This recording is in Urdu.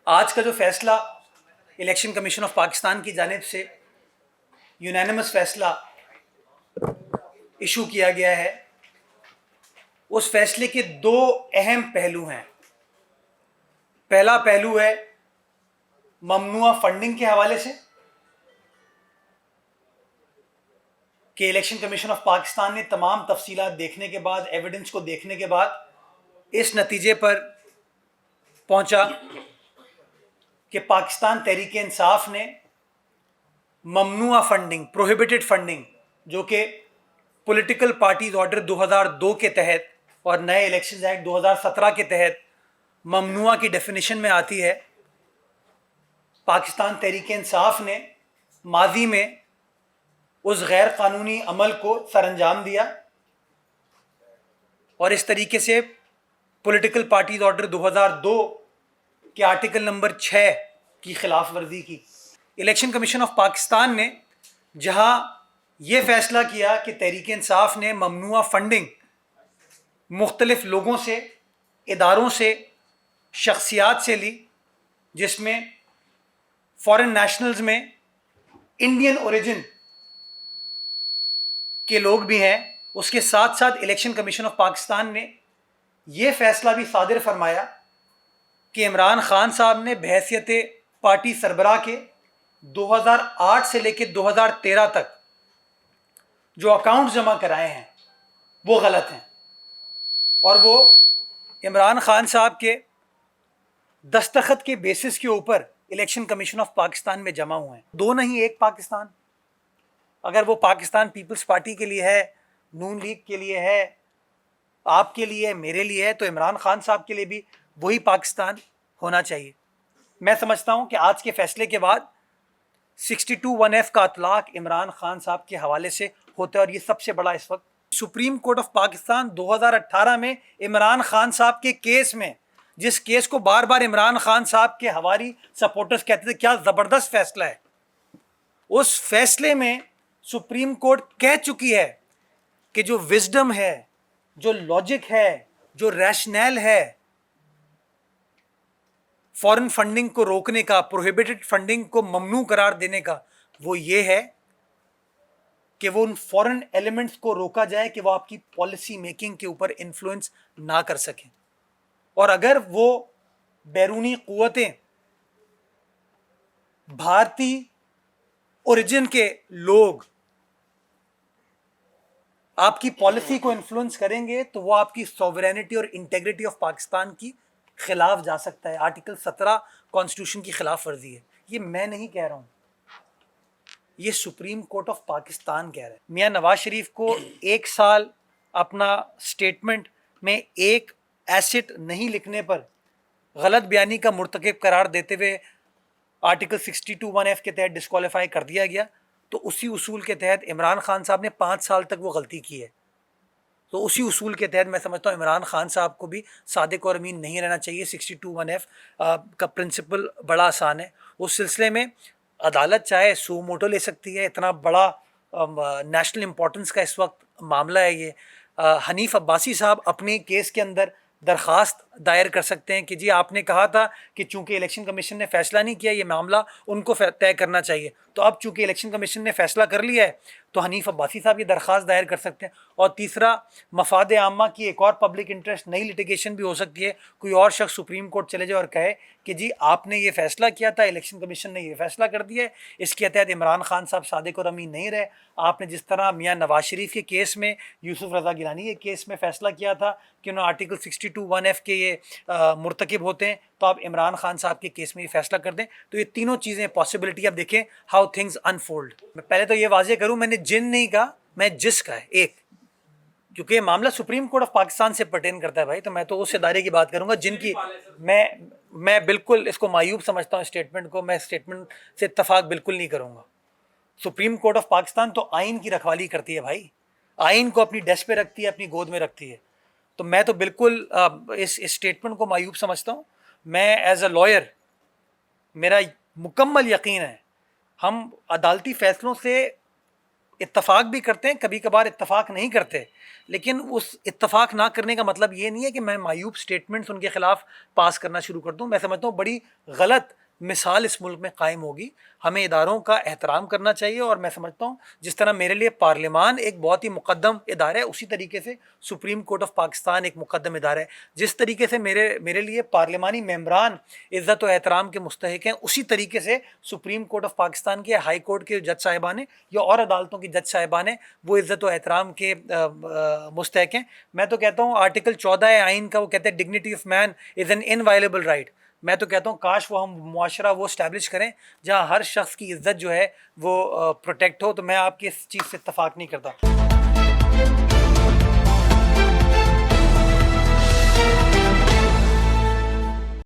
آج کا جو فیصلہ الیکشن کمیشن آف پاکستان کی جانب سے یونینمس فیصلہ ایشو کیا گیا ہے، اس فیصلے کے دو اہم پہلو ہیں۔ پہلا پہلو ہے ممنوعہ فنڈنگ کے حوالے سے کہ الیکشن کمیشن آف پاکستان نے تمام تفصیلات دیکھنے کے بعد، ایویڈنس کو دیکھنے کے بعد اس نتیجے پر پہنچا کہ پاکستان تحریک انصاف نے ممنوعہ فنڈنگ، پروہیبٹڈ فنڈنگ، جو کہ پولیٹیکل پارٹیز آرڈر 2002 کے تحت اور نئے الیکشنز ایکٹ 2017 کے تحت ممنوعہ کی ڈیفینیشن میں آتی ہے، پاکستان تحریک انصاف نے ماضی میں اس غیر قانونی عمل کو سر انجام دیا اور اس طریقے سے پولیٹیکل پارٹیز آرڈر 2002 کے آرٹیکل نمبر 6 کی خلاف ورزی کی۔ الیکشن کمیشن آف پاکستان نے جہاں یہ فیصلہ کیا کہ تحریک انصاف نے ممنوعہ فنڈنگ مختلف لوگوں سے، اداروں سے، شخصیات سے لی، جس میں فارن نیشنلز میں انڈین اوریجن کے لوگ بھی ہیں، اس کے ساتھ ساتھ الیکشن کمیشن آف پاکستان نے یہ فیصلہ بھی صادر فرمایا کہ عمران خان صاحب نے بحیثیت پارٹی سربراہ کے 2008 سے لے کے 2013 تک جو اکاؤنٹ جمع کرائے ہیں وہ غلط ہیں، اور وہ عمران خان صاحب کے دستخط کے بیسس کے اوپر الیکشن کمیشن آف پاکستان میں جمع ہوئے ہیں۔ دو نہیں، ایک پاکستان۔ اگر وہ پاکستان پیپلز پارٹی کے لیے ہے، نون لیگ کے لیے ہے، آپ کے لیے، میرے لیے ہے، تو عمران خان صاحب کے لیے بھی وہی پاکستان ہونا چاہیے۔ میں سمجھتا ہوں کہ آج کے فیصلے کے بعد 62(1)(f) کا اطلاق عمران خان صاحب کے حوالے سے ہوتا ہے، اور یہ سب سے بڑا اس وقت سپریم کورٹ آف پاکستان 2018 میں عمران خان صاحب کے کیس میں، جس کیس کو بار بار عمران خان صاحب کے ہواری سپورٹرز کہتے تھے کیا زبردست فیصلہ ہے، اس فیصلے میں سپریم کورٹ کہہ چکی ہے کہ جو وزڈم ہے، جو لاجک ہے، جو ریشنل ہے فورن فنڈنگ کو روکنے کا، پروہیبٹڈ فنڈنگ کو ممنوع قرار دینے کا، وہ یہ ہے کہ وہ ان فورن ایلیمنٹس کو روکا جائے کہ وہ آپ کی پالیسی میکنگ کے اوپر انفلوئنس نہ کر سکیں، اور اگر وہ بیرونی قوتیں بھارتی اوریجن کے لوگ آپ کی پالیسی کو انفلوئنس کریں گے تو وہ آپ کی سوورینٹی اور انٹیگریٹی آف پاکستان کی خلاف جا سکتا ہے۔ آرٹیکل 17 کانسٹیٹیوشن کی خلاف ورزی ہے۔ یہ میں نہیں کہہ رہا ہوں، یہ سپریم کورٹ آف پاکستان کہہ رہا ہے۔ میاں نواز شریف کو 1 سال اپنا سٹیٹمنٹ میں ایک ایسٹ نہیں لکھنے پر غلط بیانی کا مرتکب قرار دیتے ہوئے آرٹیکل 62(1)(f) کے تحت ڈسکوالیفائی کر دیا گیا، تو اسی اصول کے تحت عمران خان صاحب نے 5 سال تک وہ غلطی کی ہے، تو اسی اصول کے تحت میں سمجھتا ہوں عمران خان صاحب کو بھی صادق اور امین نہیں رہنا چاہیے۔ 62(1)(f) کا پرنسپل بڑا آسان ہے۔ اس سلسلے میں عدالت چاہے سو موٹو لے سکتی ہے، اتنا بڑا نیشنل امپورٹنس کا اس وقت معاملہ ہے یہ۔ حنیف عباسی صاحب اپنے کیس کے اندر درخواست دائر کر سکتے ہیں کہ جی آپ نے کہا تھا کہ چونکہ الیکشن کمیشن نے فیصلہ نہیں کیا، یہ معاملہ ان کو طے کرنا چاہیے، تو اب چونکہ الیکشن کمیشن نے فیصلہ کر لیا ہے تو حنیف عباسی صاحب یہ درخواست دائر کر سکتے ہیں۔ اور تیسرا، مفاد عامہ کی ایک اور پبلک انٹرسٹ نئی لٹیگیشن بھی ہو سکتی ہے، کوئی اور شخص سپریم کورٹ چلے جائے اور کہے کہ جی آپ نے یہ فیصلہ کیا تھا، الیکشن کمیشن نے یہ فیصلہ کر دیا ہے، اس کے تحت عمران خان صاحب صادق اور امین نہیں رہے۔ آپ نے جس طرح میاں نواز شریف کے کیس میں، یوسف رضا گیلانی کے کیس میں فیصلہ کیا تھا کہ انہوں نے آرٹیکل 62(1)(f) کے یہ مرتکب ہوتے ہیں، تو آپ عمران خان صاحب کے کیس میں یہ فیصلہ کر دیں۔ تو یہ تینوں چیزیں پاسبلٹی، اب دیکھیں ہاؤ تھنگز انفولڈ۔ میں پہلے تو یہ واضح کروں، میں نے جن نہیں کہا، میں جس کا ہے ایک، کیونکہ یہ معاملہ سپریم کورٹ آف پاکستان سے پرٹین کرتا ہے بھائی، تو میں تو اس ادارے کی بات کروں گا جن کی میں بالکل اس کو معیوب سمجھتا ہوں، اسٹیٹمنٹ کو میں اسٹیٹمنٹ سے اتفاق بالکل نہیں کروں گا۔ سپریم کورٹ آف پاکستان تو آئین کی رکھوالی کرتی ہے بھائی، آئین کو اپنی ڈیسک پہ رکھتی ہے، اپنی گود میں رکھتی ہے، تو میں تو بالکل اس اسٹیٹمنٹ کو معیوب سمجھتا ہوں۔ میں ایز اے لائر، میرا مکمل یقین ہے ہم عدالتی فیصلوں سے اتفاق بھی کرتے ہیں، کبھی کبھار اتفاق نہیں کرتے، لیکن اس اتفاق نہ کرنے کا مطلب یہ نہیں ہے کہ میں معیوب سٹیٹمنٹس ان کے خلاف پاس کرنا شروع کر دوں۔ میں سمجھتا ہوں بڑی غلط مثال اس ملک میں قائم ہوگی۔ ہمیں اداروں کا احترام کرنا چاہیے، اور میں سمجھتا ہوں جس طرح میرے لیے پارلیمان ایک بہت ہی مقدم ادارہ ہے، اسی طریقے سے سپریم کورٹ آف پاکستان ایک مقدم ادارہ ہے۔ جس طریقے سے میرے لیے پارلیمانی ممبران عزت و احترام کے مستحق ہیں، اسی طریقے سے سپریم کورٹ آف پاکستان کے، ہائی کورٹ کے جج صاحبان ہیں یا اور عدالتوں کی جج صاحبان ہیں، وہ عزت و احترام کے مستحق ہیں۔ میں تو کہتا ہوں آرٹیکل 14 آئین کا وہ کہتے ہیں dignity of man is an inviolable right. میں تو کہتا ہوں کاش وہ ہم معاشرہ وہ اسٹیبلش کریں جہاں ہر شخص کی عزت جو ہے وہ پروٹیکٹ ہو۔ تو میں آپ کی اس چیز سے اتفاق نہیں کرتا۔